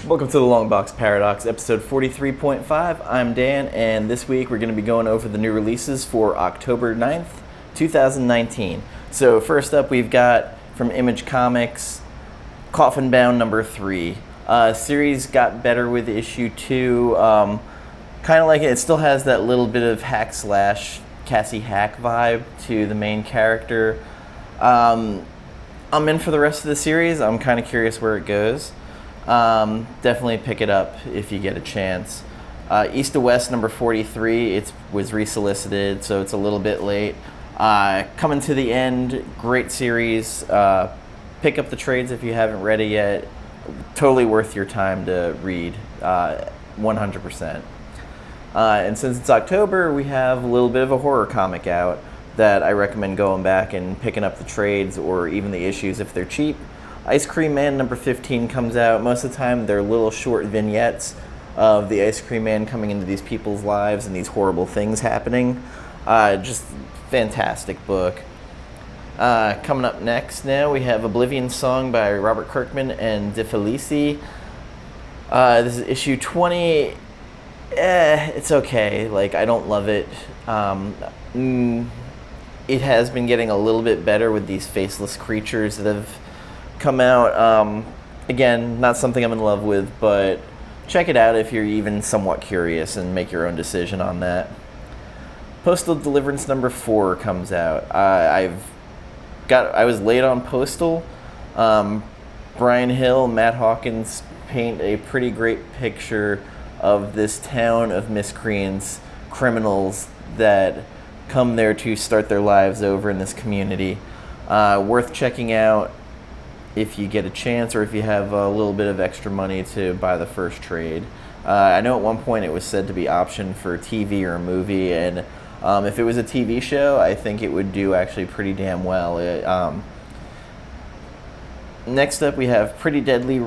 Welcome to the LongBox Paradox, episode 43.5. I'm Dan, and this week we're going to be going over the new releases for October 9th, 2019. So first up, we've got from Image Comics, Coffin Bound number 3. Series got better with issue 2. Kind of like it still has that little bit of hack slash Cassie Hack vibe to the main character. I'm in for the rest of the series. I'm kind of curious where it goes. Definitely pick it up if you get a chance. East to West number 43, it was resolicited, so it's a little bit late. Coming to the end, great series. Pick up the trades if you haven't read it yet. Totally worth your time to read, 100%. And since it's October, we have a little bit of a horror comic out that I recommend going back and picking up the trades or even the issues if they're cheap. Ice Cream Man number 15 comes out. Most of the time they're little short vignettes of the Ice Cream Man coming into these people's lives and these horrible things happening. Just fantastic book. Coming up next now we have Oblivion Song by Robert Kirkman and DeFelici. This is issue 20. It's okay. Like, I don't love it. It has been getting a little bit better with these faceless creatures that have come out. Again, not something I'm in love with, but check it out if you're even somewhat curious and make your own decision on that. Postal Deliverance number 4 comes out. I was late on Postal. Brian Hill, Matt Hawkins paint a pretty great picture of this town of miscreants, criminals that come there to start their lives over in this community. Worth checking out if you get a chance, or if you have a little bit of extra money to buy the first trade. I know at one point it was said to be optioned for TV or a movie, and if it was a TV show, I think it would do actually pretty damn well. Next up, we have Pretty Deadly,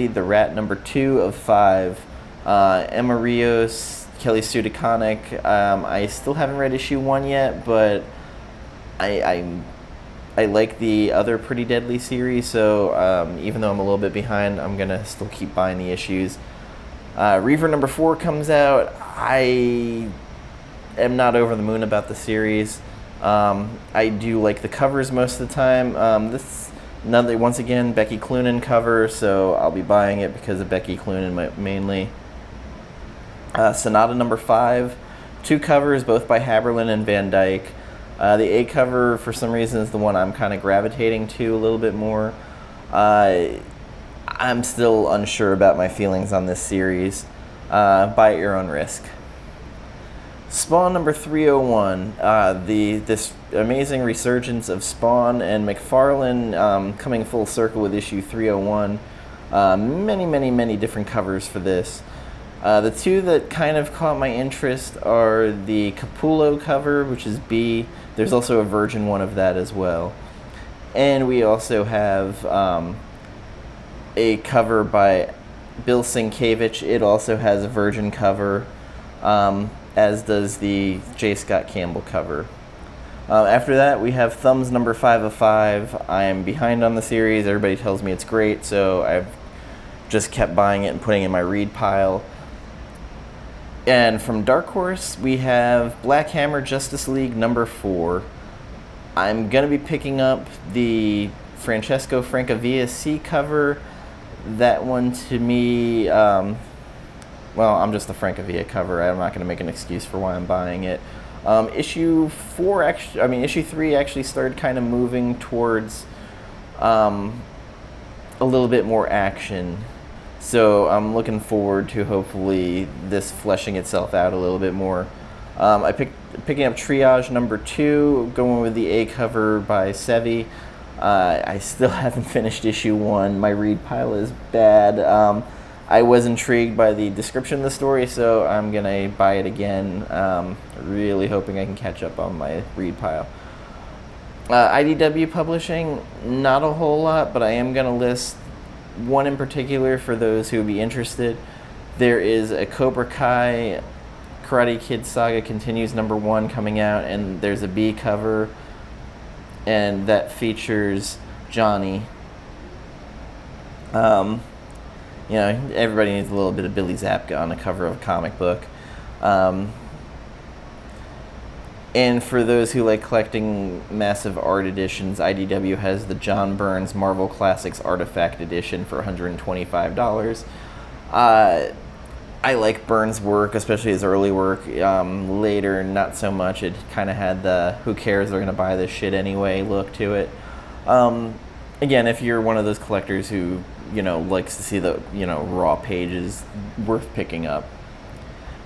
The Rat number 2 of 5. Emma Rios, Kelly Sue DeConnick. I still haven't read issue 1 yet, but I like the other Pretty Deadly series, so even though I'm a little bit behind, I'm going to still keep buying the issues. Reaver number 4 comes out. I am not over the moon about the series. I do like the covers most of the time. Once again, Becky Cloonan cover, so I'll be buying it because of Becky Cloonan mainly. Sonata number 5. 2 covers, both by Haberlin and Van Dyke. The A cover, for some reason, is the one I'm kind of gravitating to a little bit more. I'm still unsure about my feelings on this series. Buy at your own risk. Spawn number 301. This amazing resurgence of Spawn and McFarlane coming full circle with issue 301. Many different covers for this. The 2 that kind of caught my interest are the Capullo cover, which is B. There's also a Virgin one of that as well. And we also have a cover by Bill Sienkiewicz. It also has a Virgin cover, as does the J. Scott Campbell cover. After that, we have Thumbs number 5 of 5. I am behind on the series. Everybody tells me it's great, so I've just kept buying it and putting it in my read pile. And from Dark Horse, we have Black Hammer Justice League number 4. I'm going to be picking up the Francesco Francavilla C cover. That one, to me, I'm just the Francavilla cover. I'm not going to make an excuse for why I'm buying it. Issue 3 actually started kind of moving towards a little bit more action. So I'm looking forward to hopefully this fleshing itself out a little bit more. Picking up Triage number 2, going with the A cover by Sevi. I still haven't finished issue 1. My read pile is bad. I was intrigued by the description of the story, so I'm going to buy it again. Really hoping I can catch up on my read pile. IDW Publishing, not a whole lot, but I am going to list one in particular for those who would be interested. There is a Cobra Kai Karate Kid Saga Continues number 1 coming out, and there's a B cover, and that features Johnny. You know, everybody needs a little bit of Billy Zabka on the cover of a comic book. And for those who like collecting massive art editions, IDW has the John Byrne's Marvel Classics Artifact Edition for $125. I like Byrne's work, especially his early work. Later, not so much. It kind of had the "who cares, they're going to buy this shit anyway" look to it. Again, if you're one of those collectors who, you know, likes to see the, you know, raw pages, worth picking up.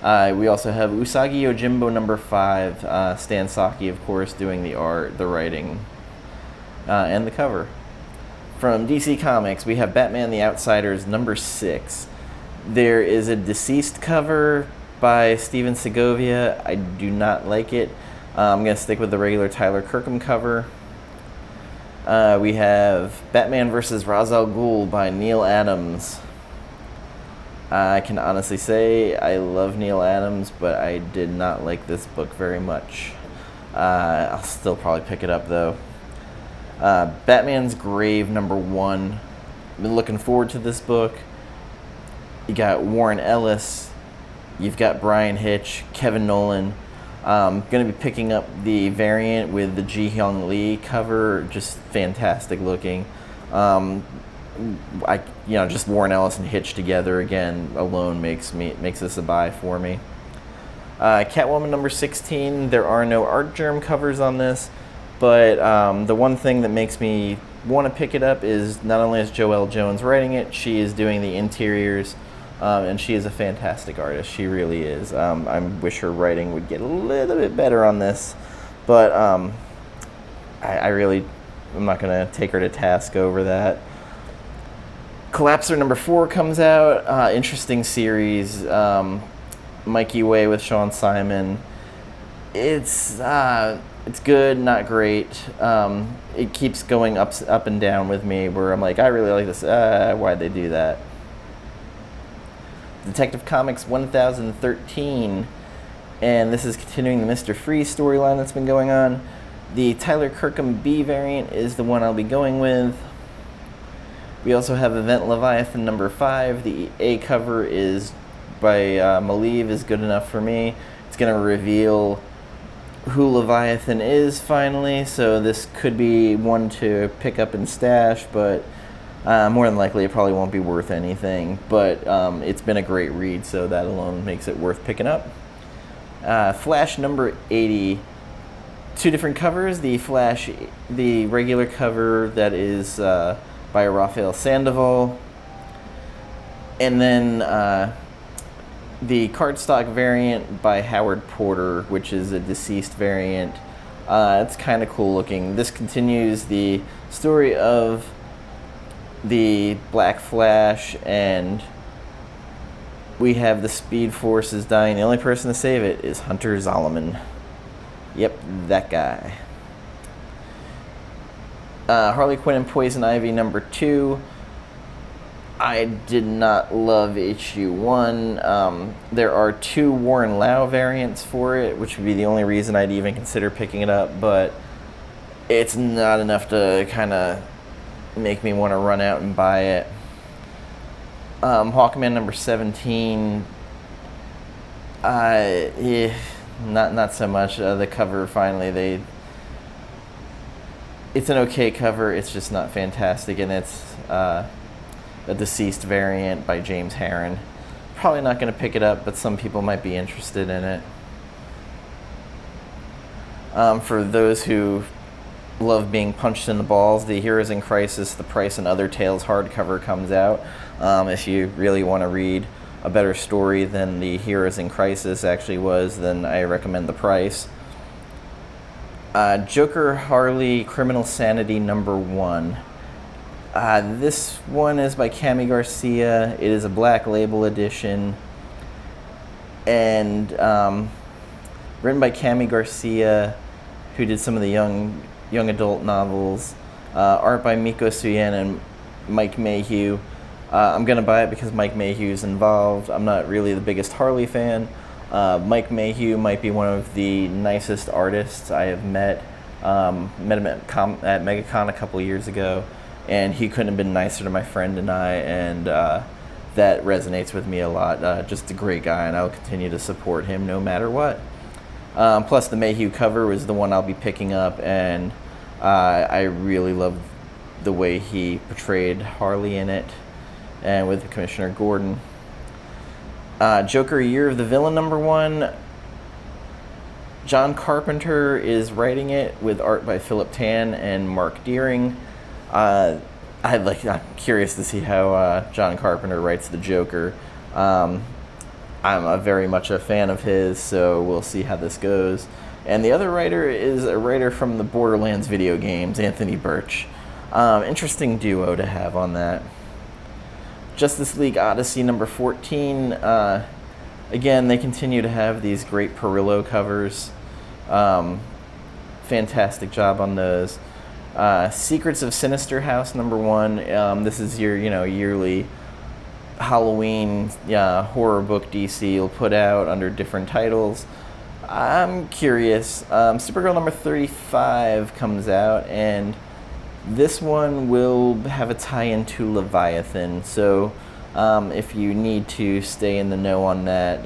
We also have Usagi Yojimbo #5, Stan Saki, of course, doing the art, the writing, and the cover. From DC Comics, we have Batman the Outsiders #6. There is a deceased cover by Steven Segovia. I do not like it. I'm going to stick with the regular Tyler Kirkham cover. We have Batman vs. Ra's al Ghul by Neil Adams. I can honestly say I love Neil Adams, but I did not like this book very much. I'll still probably pick it up, though. Batman's Grave #1. Been looking forward to this book. You got Warren Ellis. You've got Brian Hitch, Kevin Nolan. Going to be picking up the variant with the Ji Hyung Lee cover. Just fantastic looking. Just Warren Ellis and Hitch together again alone makes this a buy for me. Catwoman #16. There are no Art Germ covers on this, but the one thing that makes me want to pick it up is not only is Joelle Jones writing it, she is doing the interiors, and she is a fantastic artist. She really is. I wish her writing would get a little bit better on this, but I'm not going to take her to task over that. Collapser #4 comes out. Interesting series. Mikey Way with Sean Simon. It's good, not great. It keeps going up and down with me, where I'm like, I really like this. Why'd they do that? Detective Comics 1013, and this is continuing the Mr. Freeze storyline that's been going on. The Tyler Kirkham B variant is the one I'll be going with. We also have Event Leviathan #5. The A cover is by Maliv, is good enough for me. It's going to reveal who Leviathan is finally, so this could be one to pick up and stash, but more than likely it probably won't be worth anything. But it's been a great read, so that alone makes it worth picking up. Flash #80. Two different covers. The regular cover that is by Raphael Sandoval, and then the cardstock variant by Howard Porter, which is a deceased variant. It's kind of cool looking. This continues the story of the Black Flash, and we have the Speed Force is dying. The only person to save it is Hunter Zolomon. Yep, that guy. Harley Quinn and Poison Ivy #2. I did not love issue 1. There are 2 Warren Lau variants for it, which would be the only reason I'd even consider picking it up, but it's not enough to kind of make me want to run out and buy it. Hawkman #17. Not so much. The cover finally it's an okay cover. It's just not fantastic, and it's a deceased variant by James Herron. Probably not going to pick it up, but some people might be interested in it. For those who love being punched in the balls, the Heroes in Crisis, The Price and Other Tales hardcover comes out. If you really want to read a better story than the Heroes in Crisis actually was, then I recommend The Price. Joker Harley Criminal Sanity #1. This one is by Cami Garcia. It is a Black Label edition, and written by Cami Garcia, who did some of the young adult novels. Art by Miko Suyen and Mike Mayhew. I'm going to buy it because Mike Mayhew is involved. I'm not really the biggest Harley fan. Mike Mayhew might be one of the nicest artists I have met. Met him at MegaCon a couple years ago, and he couldn't have been nicer to my friend and I, and that resonates with me a lot. Just a great guy, and I'll continue to support him no matter what. Plus, the Mayhew cover was the one I'll be picking up, and I really love the way he portrayed Harley in it, and with Commissioner Gordon. Joker Year of the Villain #1. John Carpenter is writing it with art by Philip Tan and Mark Deering. I'm curious to see how John Carpenter writes the Joker. I'm very much a fan of his, so we'll see how this goes. And the other writer is a writer from the Borderlands video games, Anthony Birch. Interesting duo to have on that. Justice League Odyssey #14. Again, they continue to have these great Perillo covers. Fantastic job on those. Secrets of Sinister House #1. This is your yearly Halloween horror book DC will put out under different titles. I'm curious. Supergirl #35 comes out, and this one will have a tie-in to Leviathan. So if you need to stay in the know on that,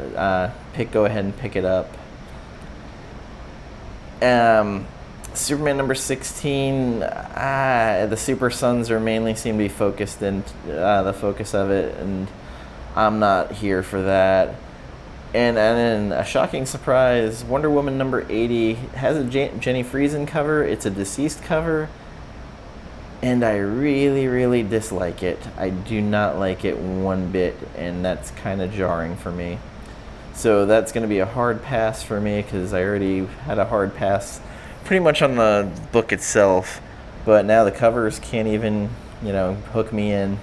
go ahead and pick it up. Superman #16, the Super Sons mainly seem to be focused in the focus of it, and I'm not here for that. And then a shocking surprise, Wonder Woman #80 has a Jenny Friesen cover. It's a deceased cover, and I really, really dislike it. I do not like it one bit, and that's kind of jarring for me. So that's going to be a hard pass for me, because I already had a hard pass pretty much on the book itself, but now the covers can't even, hook me in.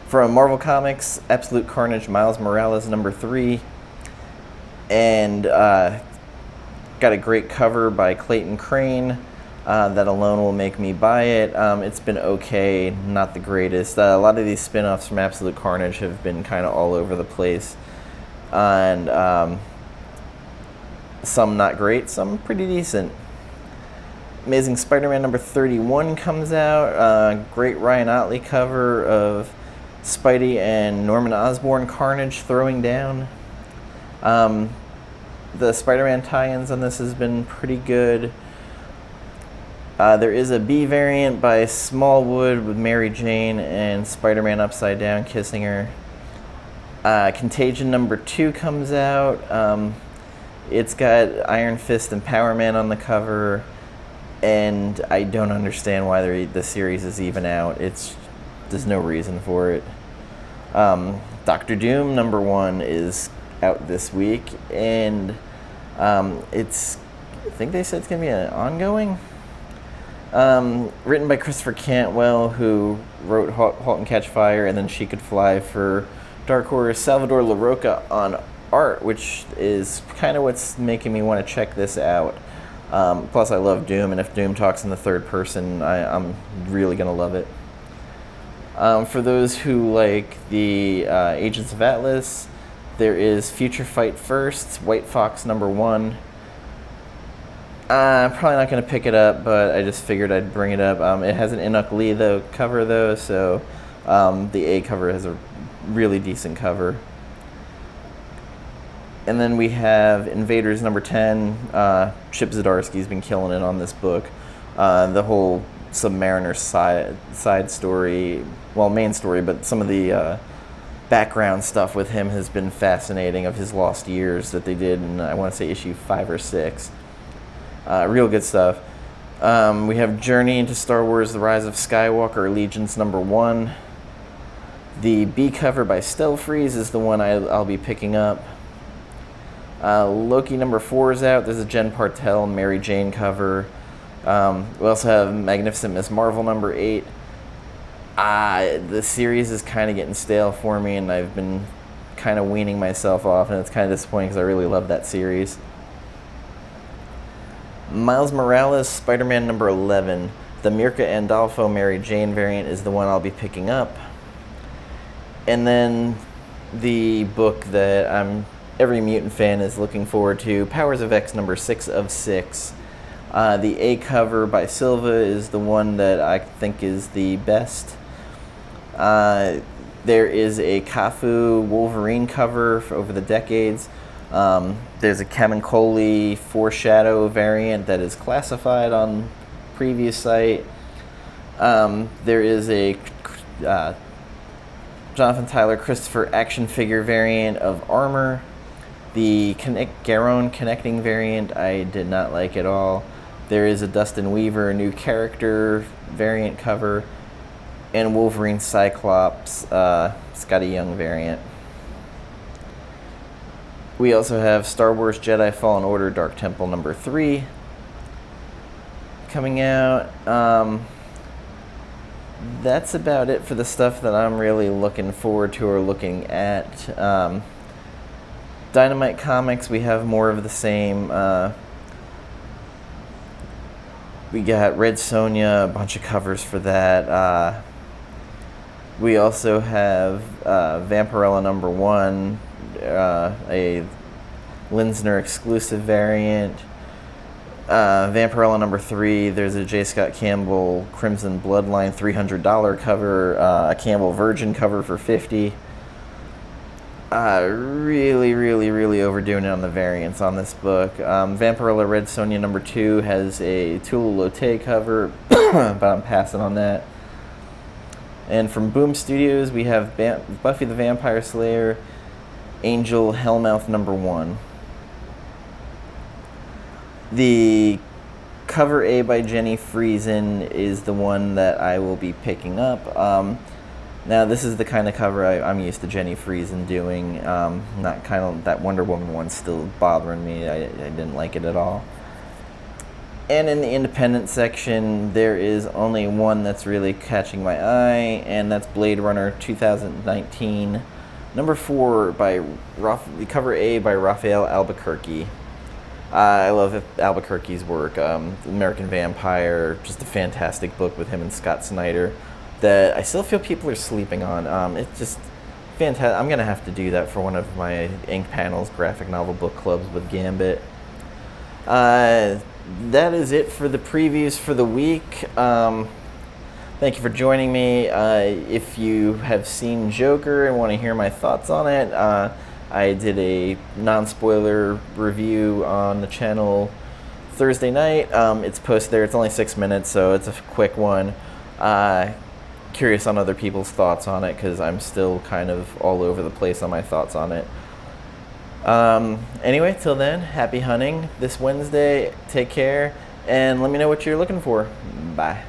From Marvel Comics, Absolute Carnage, Miles Morales #3, and got a great cover by Clayton Crane. That alone will make me buy it. It's been okay, not the greatest. A lot of these spin-offs from Absolute Carnage have been kind of all over the place, and some not great, some pretty decent. Amazing Spider-Man #31 comes out. Great Ryan Otley cover of Spidey and Norman Osborn Carnage throwing down. The Spider-Man tie-ins on this has been pretty good. There is a B variant by Smallwood with Mary Jane and Spider-Man upside down kissing her. Contagion #2 comes out. It's got Iron Fist and Power Man on the cover, and I don't understand why the series is even out. There's no reason for it. Doctor Doom #1 is out this week, and I think they said it's going to be an ongoing. Written by Christopher Cantwell, who wrote *Halt and Catch Fire* and then *She Could Fly* for Dark Horse. Salvador LaRocca on art, which is kind of what's making me want to check this out. Plus, I love Doom, and if Doom talks in the third person, I'm really going to love it. For those who like the Agents of Atlas, there is Future Fight First, White Fox #1. I'm probably not going to pick it up, but I just figured I'd bring it up. It has an Enoch Lee cover, though, so the A cover has a really decent cover. And then we have Invaders #10. Chip Zdarsky's been killing it on this book. The whole Submariner side story, well, main story, but some of the background stuff with him has been fascinating, of his lost years that they did in, I want to say, issue 5 or 6. Real good stuff. We have Journey into Star Wars: The Rise of Skywalker, Allegiance #1. The B cover by Stelfreeze is the one I'll be picking up. Loki #4 is out. There's a Jen Partel Mary Jane cover. We also have Magnificent Miss Marvel #8. The series is kind of getting stale for me, and I've been kind of weaning myself off, and it's kind of disappointing because I really love that series. Miles Morales, Spider-Man #11. The Mirka Andolfo Mary Jane variant is the one I'll be picking up. And then the book that every mutant fan is looking forward to, Powers of X #6 of 6. The A cover by Silva is the one that I think is the best. There is a Kafu Wolverine cover over the decades. There's a Kamenkoli Foreshadow variant that is classified on previous site. There is a Jonathan Tyler Christopher action figure variant of Armor. The Garon connecting variant I did not like at all. There is a Dustin Weaver new character variant cover, and Wolverine Cyclops Scotty Young variant. We also have Star Wars Jedi Fallen Order Dark Temple number 3 coming out. That's about it for the stuff that I'm really looking forward to or looking at. Dynamite Comics, we have more of the same. We got Red Sonja, a bunch of covers for that. We also have Vampirella number 1, a Linsner exclusive variant. Vampirella number 3, there's a J. Scott Campbell Crimson Bloodline $300 cover, a Campbell Virgin cover for $50. Really overdoing it on the variants on this book. Vampirella Red Sonja number 2 has a Tula Lotte cover, but I'm passing on that. And from Boom Studios, we have Buffy the Vampire Slayer, Angel Hellmouth number 1. The cover A by Jenny Friesen is the one that I will be picking up. Now, this is the kind of cover I'm used to Jenny Friesen doing. Not kind of that Wonder Woman one still bothering me. I didn't like it at all. And in the independent section, there is only one that's really catching my eye, and that's Blade Runner 2019, number 4 by cover A by Raphael Albuquerque. I love Albuquerque's work. American Vampire, just a fantastic book with him and Scott Snyder that I still feel people are sleeping on. It's just fantastic. I'm going to have to do that for one of my Ink Panels graphic novel book clubs with Gambit. That is it for the previews for the week. Thank you for joining me. If you have seen Joker and want to hear my thoughts on it, I did a non-spoiler review on the channel Thursday night. It's posted there. It's only 6 minutes, so it's a quick one. Curious on other people's thoughts on it, because I'm still kind of all over the place on my thoughts on it. Anyway, till then, happy hunting this Wednesday. Take care, and let me know what you're looking for. Bye.